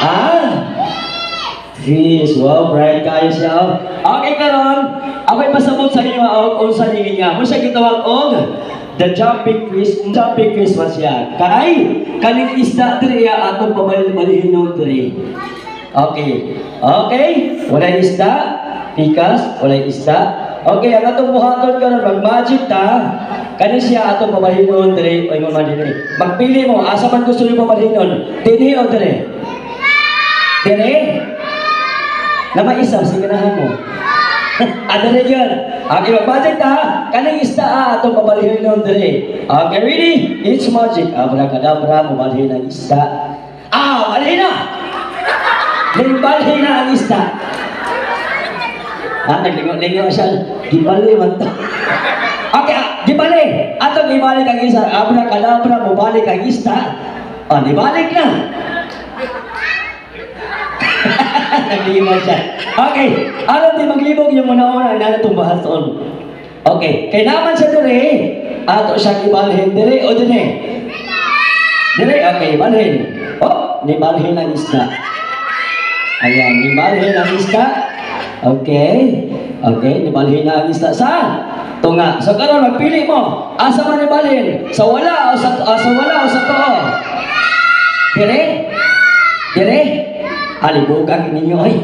Ah! Fish. Wow, bright kayo siya. Okay, karon. Ako'y pasabot sa inyo ang unsa niya. Mo siya gitawag og the jumping fish. Jumping fish was siya. Kay kaning isda diri atong pamalhin-malhinon diri. Okay. Okay? Wala isda. Pikas. Wala isda. Okay, ang atong buhaton karon mag-magic ta. Kani siya atong pamalhinon diri. Oy mo man diri. Magpili mo asa man gusto niyo pamalhinon. Dinhi o diri? Diri? Na maisap, siganahan mo. Ano rin yun? Okay, mag-magic ta. Kaning isda atong pabalhin nun dali. Okay, ready? It's magic. Abracadabra, mabalhin ang isda. Balhin na! Balhin na ang isda. Naglingo siya. Gibali man to. Okay, gibali. Atong ibalik ang isda. Abracadabra, mabalik ang isda. Nibalik na. Naglibog siya. Okay. Alam di maglibog yung muna-una na itong bahason. Okay. Kaya naman siya diri. Ato siya ibalhin. Diri o diri? Diri. Okay. Ibalhin. Nibalhin ang isda. Ayan. Nibalhin ang isda. Okay. Okay. Nibalhin ang isda. Saan? Tunga. So karon magpili mo. Asa man nibalhin? Sa wala o sa wala o sa to? Diri? Diri? Alibugan ninyo ay.